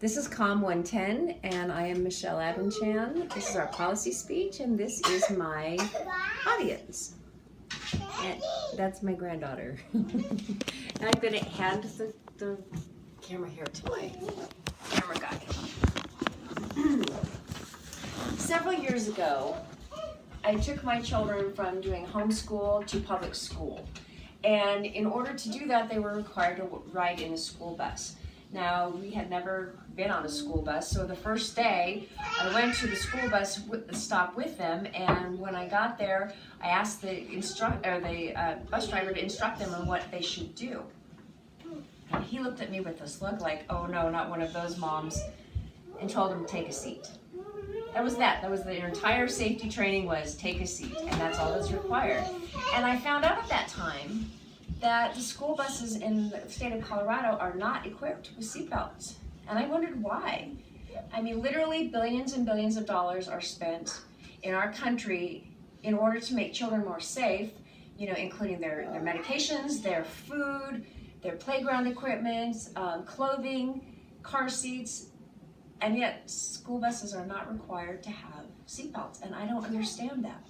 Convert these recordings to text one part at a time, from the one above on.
This is Comm 110, and I am Michelle Abanchan. This is our policy speech, and this is my audience. And that's my granddaughter. And I'm going to hand the camera here to my camera guy. Several years ago, I took my children from doing homeschool to public school. And in order to do that, they were required to ride in a school bus. Now, we had never been on a school bus, so the first day I went to the school bus stop with them, and when I got there, I asked the bus driver to instruct them on what they should do. And he looked at me with this look like, oh no, not one of those moms, and told him to take a seat. That was the entire safety training was take a seat, and that's all that's required. And I found out at that time that the school buses in the state of Colorado are not equipped with seatbelts. And I wondered why. I mean, literally billions and billions of dollars are spent in our country in order to make children more safe, including their medications, their food, their playground equipment, clothing, car seats, and yet school buses are not required to have seatbelts, and I don't understand that.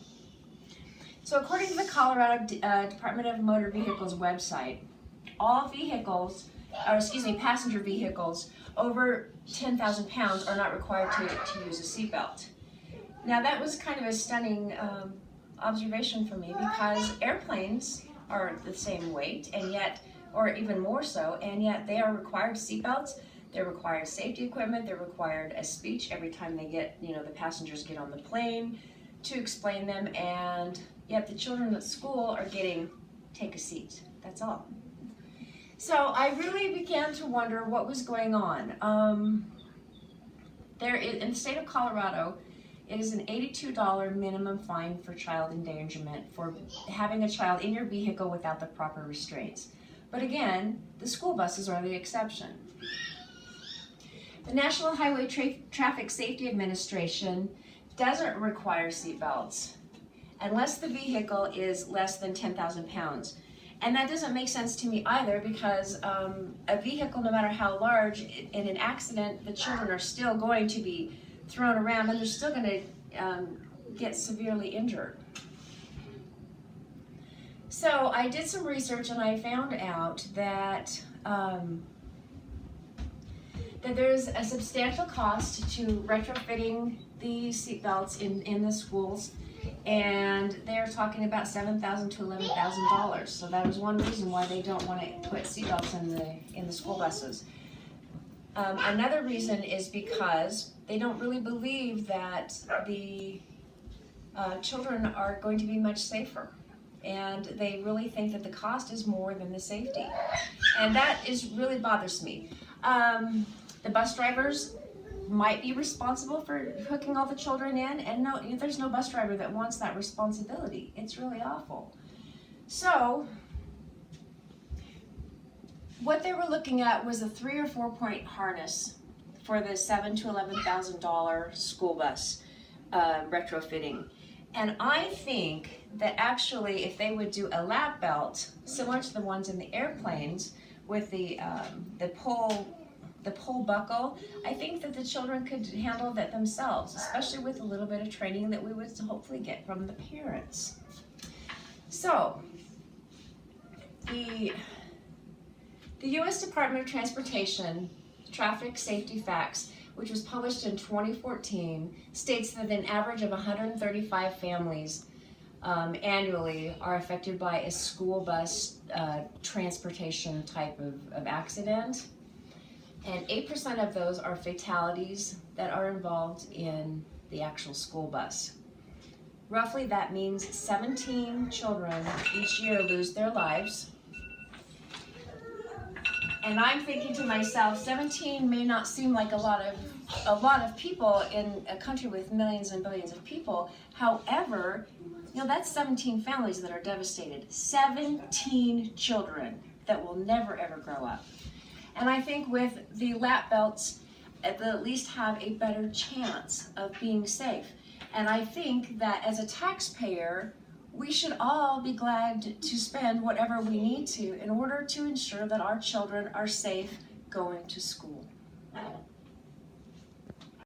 So according to the Colorado Department of Motor Vehicles website, all passenger vehicles over 10,000 pounds are not required to use a seatbelt. Now that was kind of a stunning observation for me, because airplanes are the same weight, and yet, or even more so, and yet they are required seatbelts. They're required safety equipment. They're required a speech every time they get, the passengers get on the plane to explain them, and yet the children at school are getting take a seat. That's all. So I really began to wonder what was going on. In the state of Colorado, it is an $82 minimum fine for child endangerment for having a child in your vehicle without the proper restraints. But again, the school buses are the exception. The National Highway Traffic Safety Administration doesn't require seatbelts unless the vehicle is less than 10,000 pounds. And that doesn't make sense to me either, because a vehicle, no matter how large, in an accident, the children are still going to be thrown around, and they're still going to get severely injured. So I did some research, and I found out that that there's a substantial cost to retrofitting the seatbelts in the schools, and they're talking about $7,000 to $11,000. So that is one reason why they don't want to put seatbelts in the school buses. Another reason is because they don't really believe that the children are going to be much safer, and they really think that the cost is more than the safety, and that really bothers me. The bus drivers might be responsible for hooking all the children in, and no, there's no bus driver that wants that responsibility. It's really awful. So what they were looking at was a 3 or 4 point harness for the $7,000 to $11,000 school bus retrofitting. And I think that actually, if they would do a lap belt similar to the ones in the airplanes with the pull buckle, I think that the children could handle that themselves, especially with a little bit of training that we would hopefully get from the parents. So the U.S. Department of Transportation Traffic Safety Facts, which was published in 2014, states that an average of 135 families annually are affected by a school bus transportation type of accident. And 8% of those are fatalities that are involved in the actual school bus. Roughly, that means 17 children each year lose their lives. And I'm thinking to myself, 17 may not seem like a lot of people in a country with millions and billions of people. However, that's 17 families that are devastated. 17 children that will never ever grow up. And I think with the lap belts, they'll at least have a better chance of being safe. And I think that as a taxpayer, we should all be glad to spend whatever we need to in order to ensure that our children are safe going to school.